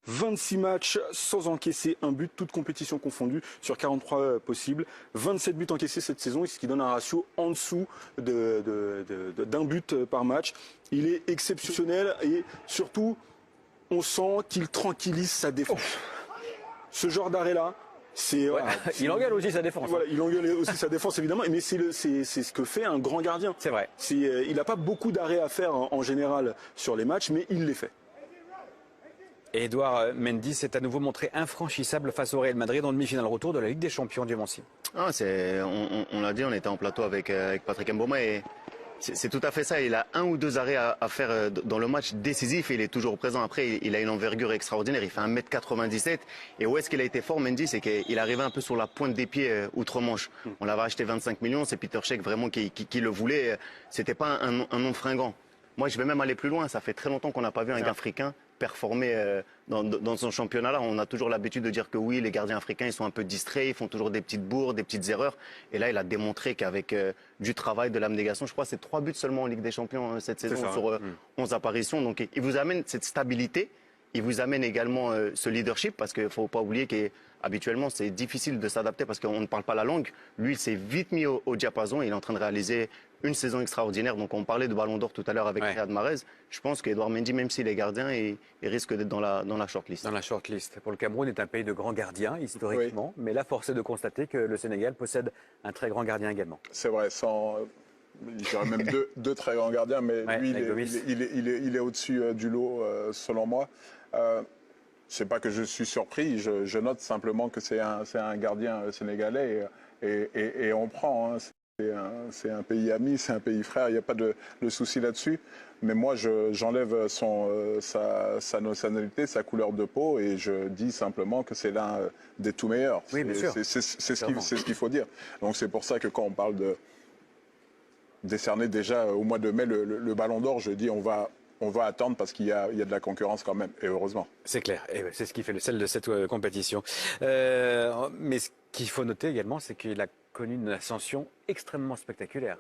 26 matchs sans encaisser un but, toutes compétitions confondues, sur 43 possibles. 27 buts encaissés cette saison, ce qui donne un ratio en dessous d'un but par match. Il est exceptionnel et surtout, on sent qu'il tranquillise sa défense. Ce genre d'arrêt-là, c'est... Ouais. Il engueule aussi sa défense. Voilà, il engueule aussi sa défense, évidemment, mais c'est ce que fait un grand gardien. C'est vrai. Il n'a pas beaucoup d'arrêts à faire en général sur les matchs, mais il les fait. Et Edouard Mendy s'est à nouveau montré infranchissable face au Real Madrid en demi-finale retour de la Ligue des Champions du Moncy. Ah, on l'a dit, on était en plateau avec Patrick Mboma et c'est tout à fait ça. Il a un ou deux arrêts à faire dans le match décisif et il est toujours présent. Après, il a une envergure extraordinaire. Il fait 1m97. Et où est-ce qu'il a été fort, Mendy? C'est qu'il arrivait un peu sur la pointe des pieds outre-Manche. On l'avait acheté 25 millions. C'est Peter Cech vraiment qui le voulait. C'était pas un nom fringant. Moi, je vais même aller plus loin. Ça fait très longtemps qu'on n'a pas vu un gars africain performer dans son championnat-là. On a toujours l'habitude de dire que oui, les gardiens africains, ils sont un peu distraits, ils font toujours des petites bourdes, des petites erreurs. Et là, il a démontré qu'avec du travail, de l'abnégation, je crois que c'est 3 buts seulement en Ligue des Champions cette saison sur 11 apparitions. Donc, il vous amène cette stabilité. Il vous amène également ce leadership parce qu'il ne faut pas oublier qu'habituellement, c'est difficile de s'adapter parce qu'on ne parle pas la langue. Lui, il s'est vite mis au diapason et il est en train de réaliser une saison extraordinaire. Donc, on parlait de Ballon d'Or tout à l'heure avec Riyad Mahrez. Je pense qu'Edouard Mendy, même s'il est gardien, il risque d'être dans la shortlist. Dans la shortlist. Pour le Cameroun, est un pays de grands gardiens, historiquement. Oui. Mais là, force est de constater que le Sénégal possède un très grand gardien également. C'est vrai, je dirais même deux très grands gardiens, mais lui, il est au-dessus du lot, selon moi. C'est pas que je suis surpris, je note simplement que c'est un gardien sénégalais et on prend. Hein. C'est un pays ami, c'est un pays frère, il n'y a pas de souci là-dessus. Mais moi, j'enlève sa nationalité, sa couleur de peau et je dis simplement que c'est l'un des tout meilleurs. Oui, bien sûr. C'est ce qu'il faut dire. Donc c'est pour ça que quand on parle de décerner déjà au mois de mai le Ballon d'Or, je dis on va attendre parce qu'il y a de la concurrence quand même, et heureusement. C'est clair, et c'est ce qui fait le sel de cette compétition. Mais ce qu'il faut noter également, c'est qu'il a connu une ascension extrêmement spectaculaire.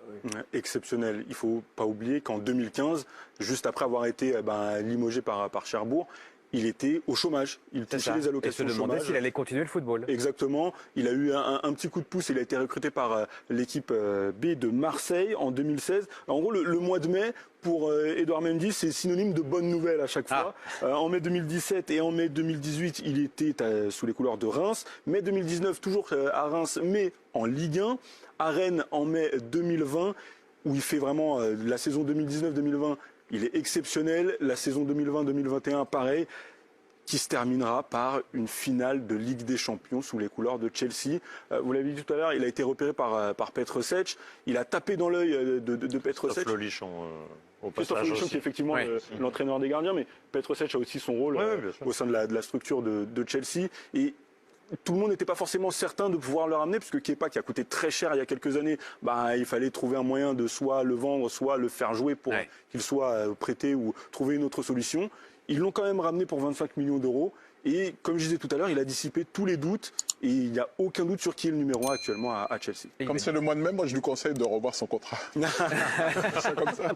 Exceptionnelle. Il ne faut pas oublier qu'en 2015, juste après avoir été limogé par Cherbourg, il était au chômage. Il touchait les allocations de chômage. Et se demandait s'il allait continuer le football. Exactement. Il a eu un petit coup de pouce. Il a été recruté par l'équipe B de Marseille en 2016. En gros, le mois de mai, pour Edouard Mendy, c'est synonyme de bonne nouvelle à chaque fois. En mai 2017 et en mai 2018, il était sous les couleurs de Reims. Mai 2019, toujours à Reims, mais en Ligue 1. À Rennes, en mai 2020, où il fait vraiment la saison 2019-2020. Il est exceptionnel. La saison 2020-2021, pareil, qui se terminera par une finale de Ligue des Champions sous les couleurs de Chelsea. Vous l'avez dit tout à l'heure, il a été repéré par Petr Cech. Il a tapé dans l'œil de Petr Cech. Christophe Lolichon, qui est effectivement l'entraîneur des gardiens, mais Petr Cech a aussi son rôle au sein de la structure de Chelsea. Et tout le monde n'était pas forcément certain de pouvoir le ramener, puisque Kepa, qui a coûté très cher il y a quelques années, il fallait trouver un moyen de soit le vendre, soit le faire jouer pour qu'il soit prêté ou trouver une autre solution. Ils l'ont quand même ramené pour 25 millions d'euros. Et comme je disais tout à l'heure, il a dissipé tous les doutes. Et il n'y a aucun doute sur qui est le numéro 1 actuellement à Chelsea. Comme c'est le mois de mai, moi je lui conseille de revoir son contrat. C'est comme ça.